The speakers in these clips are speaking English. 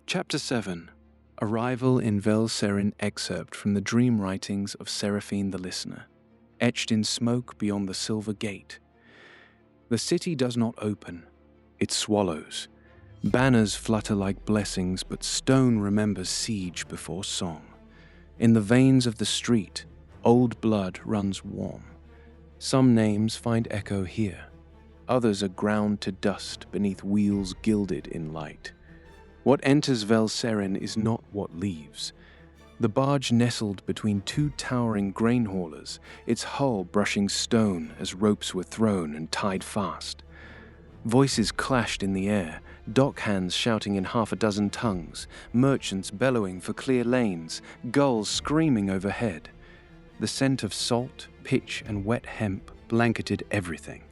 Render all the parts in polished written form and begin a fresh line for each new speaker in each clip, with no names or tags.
Chapter 7. Arrival in Velserin. Excerpt from the dream writings of Seraphine the Listener. Etched in smoke beyond the silver gate. The city does not open. It swallows. Banners flutter like blessings, but stone remembers siege before song. In the veins of the street, old blood runs warm. Some names find echo here. Others are ground to dust beneath wheels gilded in light. What enters Velserin is not what leaves. The barge nestled between two towering grain haulers, its hull brushing stone as ropes were thrown and tied fast. Voices clashed in the air, dockhands shouting in half a dozen tongues, merchants bellowing for clear lanes, gulls screaming overhead. The scent of salt, pitch, and wet hemp blanketed everything.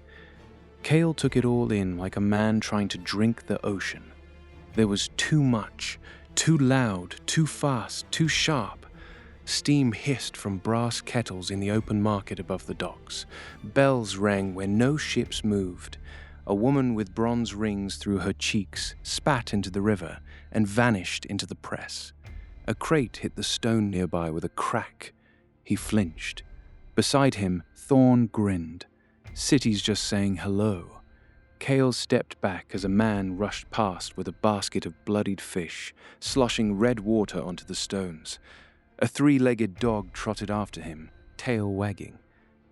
Kael took it all in like a man trying to drink the ocean. There was too much, too loud, too fast, too sharp. Steam hissed from brass kettles in the open market above the docks. Bells rang where no ships moved. A woman with bronze rings through her cheeks spat into the river and vanished into the press. A crate hit the stone nearby with a crack. He flinched. Beside him, Thorn grinned. City's just saying hello. Kael stepped back as a man rushed past with a basket of bloodied fish, sloshing red water onto the stones. A three-legged dog trotted after him, tail wagging.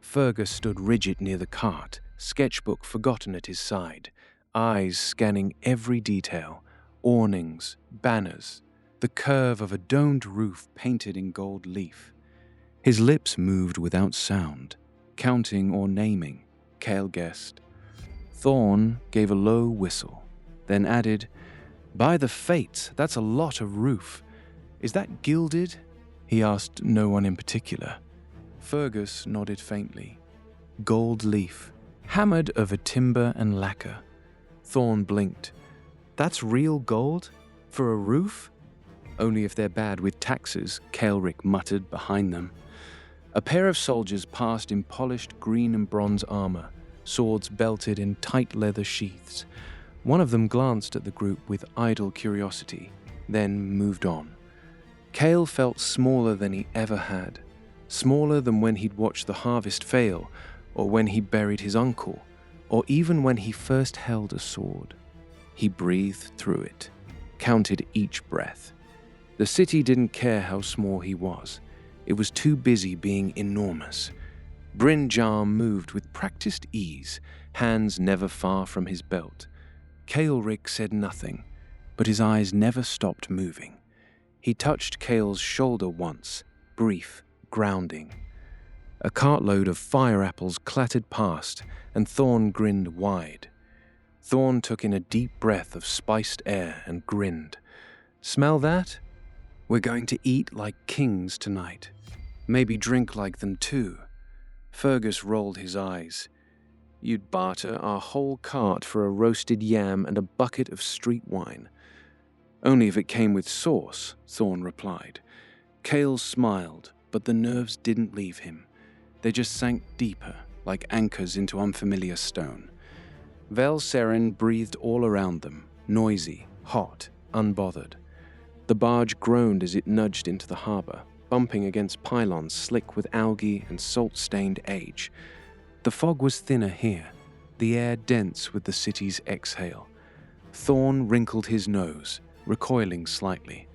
Fergus stood rigid near the cart, sketchbook forgotten at his side, eyes scanning every detail, awnings, banners, the curve of a domed roof painted in gold leaf. His lips moved without sound, counting or naming, Kael guessed. Thorn gave a low whistle, then added, "By the fates, that's a lot of roof. Is that gilded?" He asked no one in particular. Fergus nodded faintly. Gold leaf, hammered over timber and lacquer. Thorn blinked. "That's real gold? For a roof?" "Only if they're bad with taxes," Kaelric muttered behind them. A pair of soldiers passed in polished green and bronze armor, swords belted in tight leather sheaths. One of them glanced at the group with idle curiosity, then moved on. Kael felt smaller than he ever had, smaller than when he'd watched the harvest fail, or when he buried his uncle, or even when he first held a sword. He breathed through it, counted each breath. The city didn't care how small he was. It was too busy being enormous. Bryn Jarm moved with practiced ease, hands never far from his belt. Kaelric said nothing, but his eyes never stopped moving. He touched Kael's shoulder once, brief, grounding. A cartload of fire apples clattered past, and Thorn grinned wide. Thorn took in a deep breath of spiced air and grinned. "Smell that? We're going to eat like kings tonight. Maybe drink like them too." Fergus rolled his eyes. "You'd barter our whole cart for a roasted yam and a bucket of street wine." "Only if it came with sauce," Thorn replied. Kael smiled, but the nerves didn't leave him. They just sank deeper, like anchors into unfamiliar stone. Velserin breathed all around them, noisy, hot, unbothered. The barge groaned as it nudged into the harbor, bumping against pylons slick with algae and salt-stained age. The fog was thinner here, the air dense with the city's exhale. Thorn wrinkled his nose, recoiling slightly.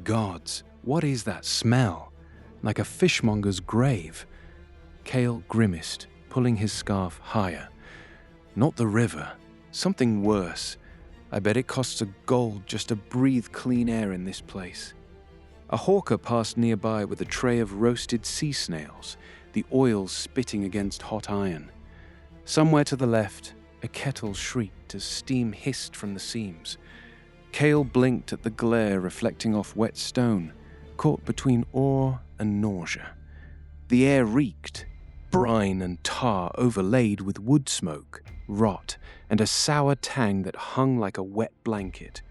"Gods, what is that smell? Like a fishmonger's grave." Kael grimaced, pulling his scarf higher. "Not the river. Something worse. I bet it costs a gold just to breathe clean air in this place." A hawker passed nearby with a tray of roasted sea snails, the oil spitting against hot iron. Somewhere to the left, a kettle shrieked as steam hissed from the seams. Kael blinked at the glare reflecting off wet stone, caught between awe and nausea. The air reeked, brine and tar overlaid with wood smoke, rot, and a sour tang that hung like a wet blanket.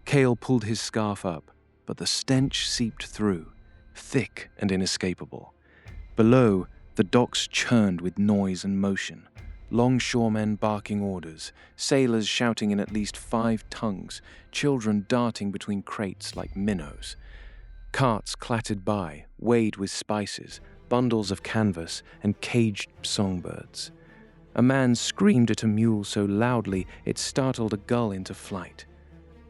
Kael pulled his scarf up, but the stench seeped through, thick and inescapable. Below, the docks churned with noise and motion, longshoremen barking orders, sailors shouting in at least 5 tongues, children darting between crates like minnows. Carts clattered by, weighed with spices, bundles of canvas, and caged songbirds. A man screamed at a mule so loudly it startled a gull into flight.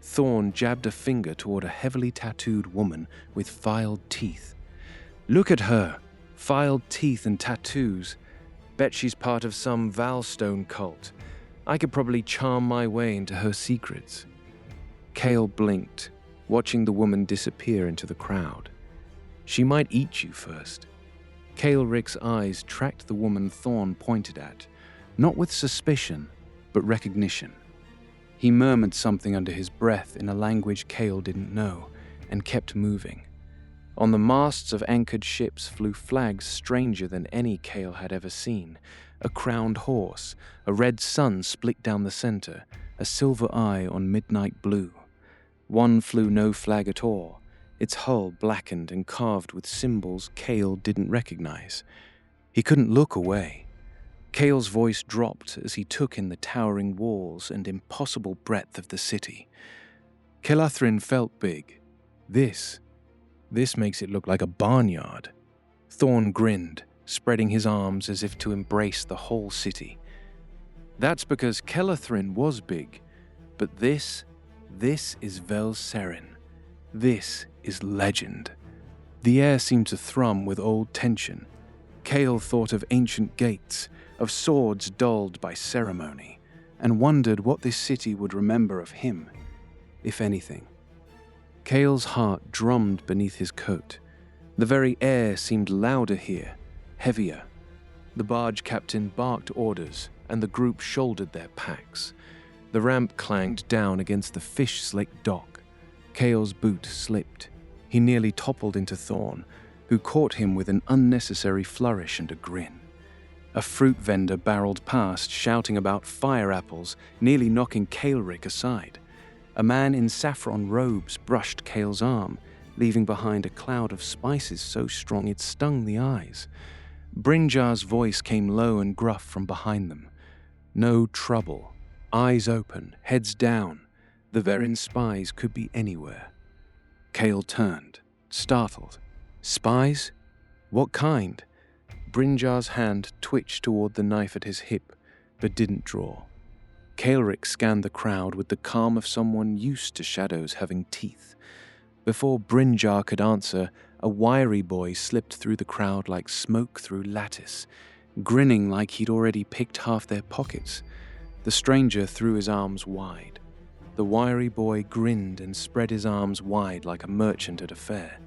Thorn jabbed a finger toward a heavily tattooed woman with filed teeth. "Look at her! Filed teeth and tattoos. Bet she's part of some Valstone cult. I could probably charm my way into her secrets." Kael blinked, watching the woman disappear into the crowd. "She might eat you first." Kaelric's eyes tracked the woman Thorn pointed at, not with suspicion, but recognition. He murmured something under his breath in a language Kael didn't know, and kept moving. On the masts of anchored ships flew flags stranger than any Kael had ever seen. A crowned horse, a red sun split down the center, a silver eye on midnight blue. One flew no flag at all, its hull blackened and carved with symbols Kael didn't recognize. He couldn't look away. Kael's voice dropped as he took in the towering walls and impossible breadth of the city. Kelathrin felt big. This makes it look like a barnyard. Thorn grinned, spreading his arms as if to embrace the whole city. That's because Kelathrin was big, but this is Velserin. This is legend. The air seemed to thrum with old tension. Kael thought of ancient gates, of swords dulled by ceremony, and wondered what this city would remember of him, if anything. Kael's heart drummed beneath his coat. The very air seemed louder here, heavier. The barge captain barked orders, and the group shouldered their packs. The ramp clanged down against the fish-slick dock. Kael's boot slipped. He nearly toppled into Thorn, who caught him with an unnecessary flourish and a grin. A fruit vendor barreled past, shouting about fire apples, nearly knocking Kaelric aside. A man in saffron robes brushed Kael's arm, leaving behind a cloud of spices so strong it stung the eyes. Brinjar's voice came low and gruff from behind them. No trouble. Eyes open, heads down. The Verin spies could be anywhere. Kael turned, startled. Spies? What kind? Brinjar's hand twitched toward the knife at his hip, but didn't draw. Kaelric scanned the crowd with the calm of someone used to shadows having teeth. Before Brinjar could answer, a wiry boy slipped through the crowd like smoke through lattice, grinning like he'd already picked half their pockets. The stranger threw his arms wide. The wiry boy grinned and spread his arms wide like a merchant at a fair.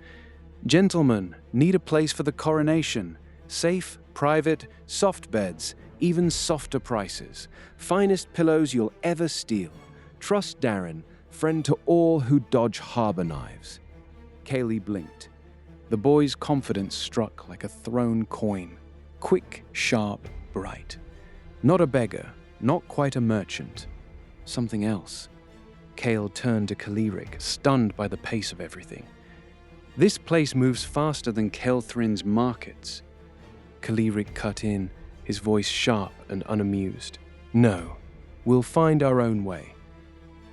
"Gentlemen, need a place for the coronation. Safe, private, soft beds, even softer prices. Finest pillows you'll ever steal. Trust Darren, friend to all who dodge harbor knives." Kaeli blinked. The boy's confidence struck like a thrown coin. Quick, sharp, bright. Not a beggar, not quite a merchant. Something else. Kael turned to Kaelric, stunned by the pace of everything. "This place moves faster than Kelthrin's markets." Kaelric cut in, his voice sharp and unamused. "No, we'll find our own way."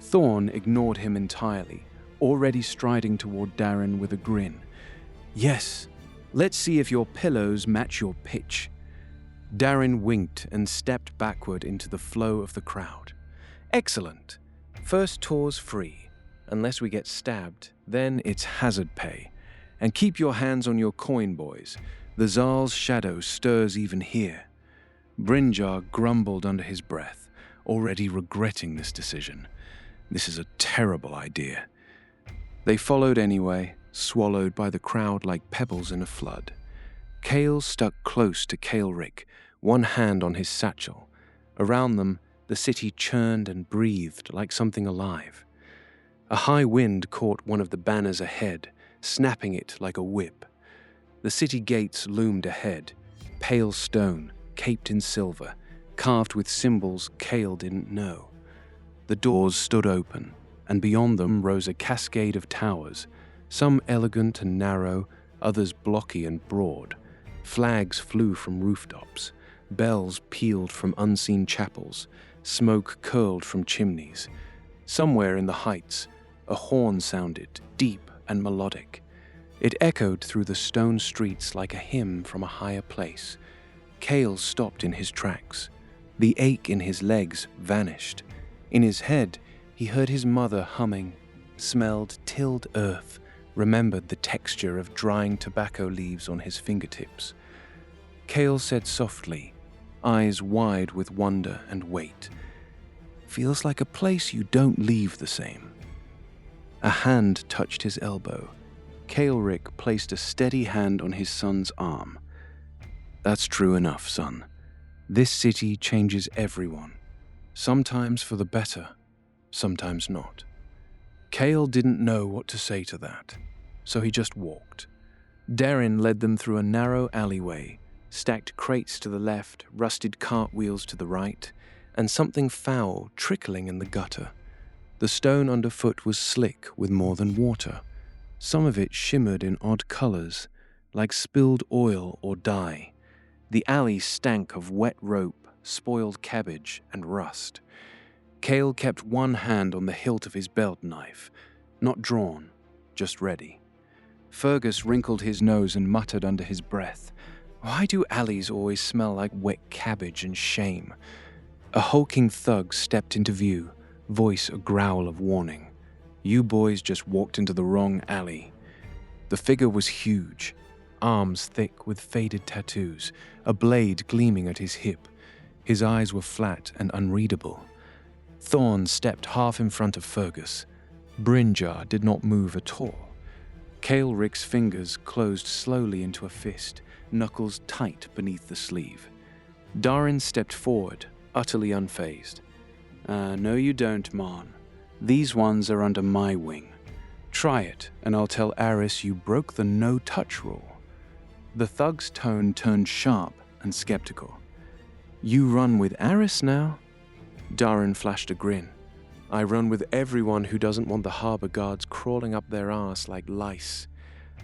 Thorn ignored him entirely, already striding toward Darren with a grin. "Yes, let's see if your pillows match your pitch." Darren winked and stepped backward into the flow of the crowd. "Excellent. First tour's free. Unless we get stabbed, then it's hazard pay. And keep your hands on your coin, boys. The Zal's shadow stirs even here." Brinjar grumbled under his breath, already regretting this decision. This is a terrible idea. They followed anyway, swallowed by the crowd like pebbles in a flood. Kael stuck close to Kaelric, one hand on his satchel. Around them, the city churned and breathed like something alive. A high wind caught one of the banners ahead, snapping it like a whip. The city gates loomed ahead, pale stone, caped in silver, carved with symbols Kael didn't know. The doors stood open, and beyond them rose a cascade of towers, some elegant and narrow, others blocky and broad. Flags flew from rooftops. Bells pealed from unseen chapels, smoke curled from chimneys. Somewhere in the heights, a horn sounded, deep and melodic. It echoed through the stone streets like a hymn from a higher place. Kael stopped in his tracks. The ache in his legs vanished. In his head, he heard his mother humming, smelled tilled earth, remembered the texture of drying tobacco leaves on his fingertips. Kael said softly, eyes wide with wonder and weight, "Feels like a place you don't leave the same." A hand touched his elbow. Kaelric placed a steady hand on his son's arm. "That's true enough, son. This city changes everyone. Sometimes for the better, sometimes not." Kael didn't know what to say to that, so he just walked. Darren led them through a narrow alleyway, stacked crates to the left, rusted cartwheels to the right, and something foul trickling in the gutter. The stone underfoot was slick with more than water. Some of it shimmered in odd colors, like spilled oil or dye. The alley stank of wet rope, spoiled cabbage, and rust. Kael kept one hand on the hilt of his belt knife, not drawn, just ready. Fergus wrinkled his nose and muttered under his breath, "Why do alleys always smell like wet cabbage and shame?" A hulking thug stepped into view, voice a growl of warning. "You boys just walked into the wrong alley." The figure was huge, arms thick with faded tattoos, a blade gleaming at his hip. His eyes were flat and unreadable. Thorn stepped half in front of Fergus. Brynjar did not move at all. Kaelric's fingers closed slowly into a fist, knuckles tight beneath the sleeve. Darin stepped forward, utterly unfazed. No you don't, Marn. These ones are under my wing. Try it, and I'll tell Aris you broke the no-touch rule." The thug's tone turned sharp and skeptical. "You run with Aris now?" Darin flashed a grin. "I run with everyone who doesn't want the harbor guards crawling up their arse like lice."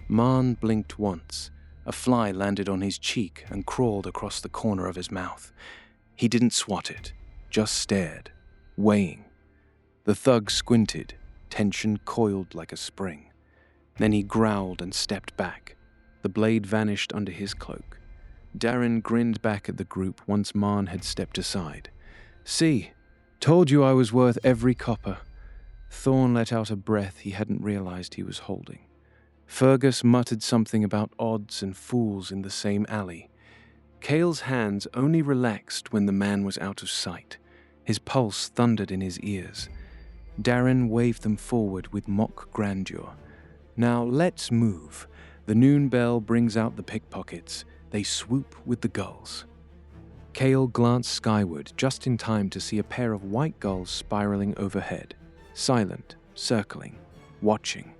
Marn blinked once. A fly landed on his cheek and crawled across the corner of his mouth. He didn't swat it, just stared, weighing. The thug squinted, tension coiled like a spring. Then he growled and stepped back. The blade vanished under his cloak. Darin grinned back at the group once Marn had stepped aside. "See, told you I was worth every copper." Thorn let out a breath he hadn't realized he was holding. Fergus muttered something about odds and fools in the same alley. Kael's hands only relaxed when the man was out of sight. His pulse thundered in his ears. Darin waved them forward with mock grandeur. "Now let's move. The noon bell brings out the pickpockets. They swoop with the gulls." Kael glanced skyward just in time to see a pair of white gulls spiraling overhead, silent, circling, watching.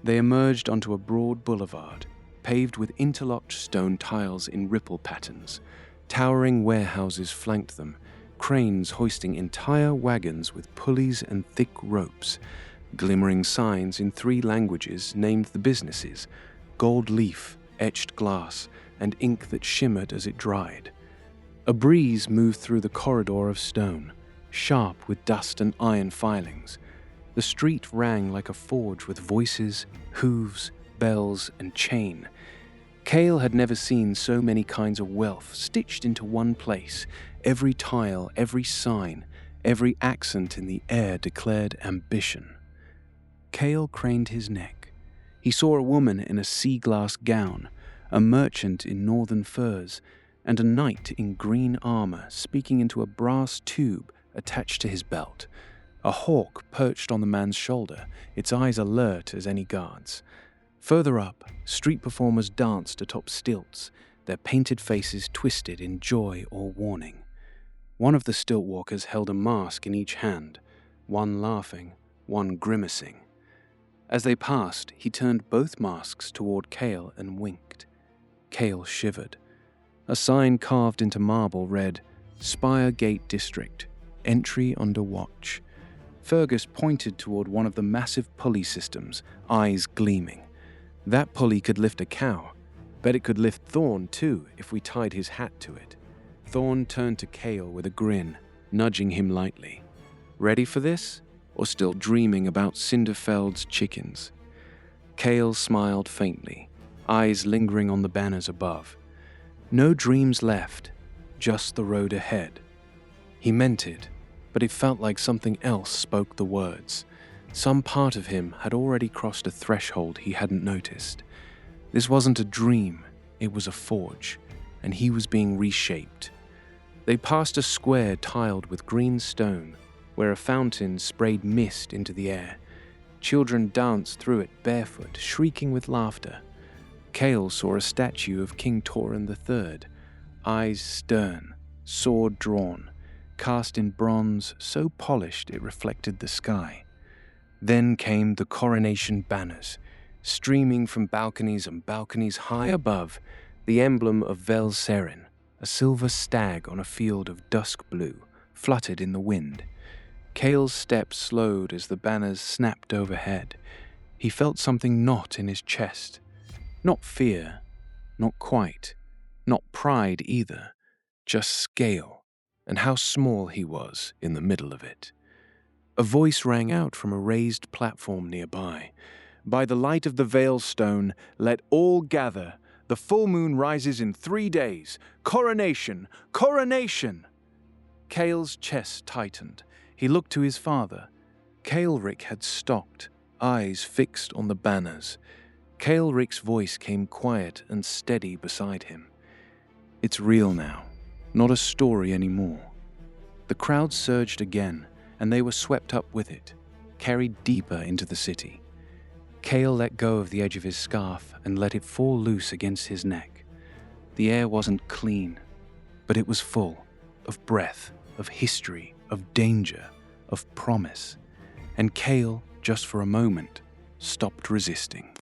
They emerged onto a broad boulevard, paved with interlocked stone tiles in ripple patterns. Towering warehouses flanked them, cranes hoisting entire wagons with pulleys and thick ropes. Glimmering signs in 3 languages named the businesses: gold leaf, etched glass, and ink that shimmered as it dried. A breeze moved through the corridor of stone, sharp with dust and iron filings. The street rang like a forge with voices, hooves, bells, and chain. Kael had never seen so many kinds of wealth stitched into one place. Every tile, every sign, every accent in the air declared ambition. Kael craned his neck. He saw a woman in a sea-glass gown, a merchant in northern furs, and a knight in green armor speaking into a brass tube attached to his belt. A hawk perched on the man's shoulder, its eyes alert as any guards. Further up, street performers danced atop stilts, their painted faces twisted in joy or warning. One of the stilt walkers held a mask in each hand, one laughing, one grimacing. As they passed, he turned both masks toward Kael and winked. Kael shivered. A sign carved into marble read, "Spire Gate District, entry under watch." Fergus pointed toward one of the massive pulley systems, eyes gleaming. "That pulley could lift a cow. Bet it could lift Thorn, too, if we tied his hat to it." Thorn turned to Kael with a grin, nudging him lightly. Ready for this? Or still dreaming about Cinderfeld's chickens? Kael smiled faintly, eyes lingering on the banners above. No dreams left, just the road ahead. He meant it, but it felt like something else spoke the words. Some part of him had already crossed a threshold he hadn't noticed. This wasn't a dream, it was a forge, and he was being reshaped. They passed a square tiled with green stone, where a fountain sprayed mist into the air. Children danced through it barefoot, shrieking with laughter. Kael saw a statue of King Tauren III, eyes stern, sword drawn, cast in bronze so polished it reflected the sky. Then came the coronation banners, streaming from balconies and balconies high above, the emblem of Vel Seren, a silver stag on a field of dusk blue, fluttered in the wind. Kael's steps slowed as the banners snapped overhead. He felt something knot in his chest. Not fear, not quite, not pride either, just scale, and how small he was in the middle of it. A voice rang out from a raised platform nearby. By the light of the Veilstone, let all gather. The full moon rises in 3 days. Coronation! Coronation! Kael's chest tightened. He looked to his father. Kaelric had stopped, eyes fixed on the banners. Kaelric's voice came quiet and steady beside him. It's real now, not a story anymore. The crowd surged again, and they were swept up with it, carried deeper into the city. Kael let go of the edge of his scarf and let it fall loose against his neck. The air wasn't clean, but it was full of breath, of history, of danger, of promise. And Kael, just for a moment, stopped resisting.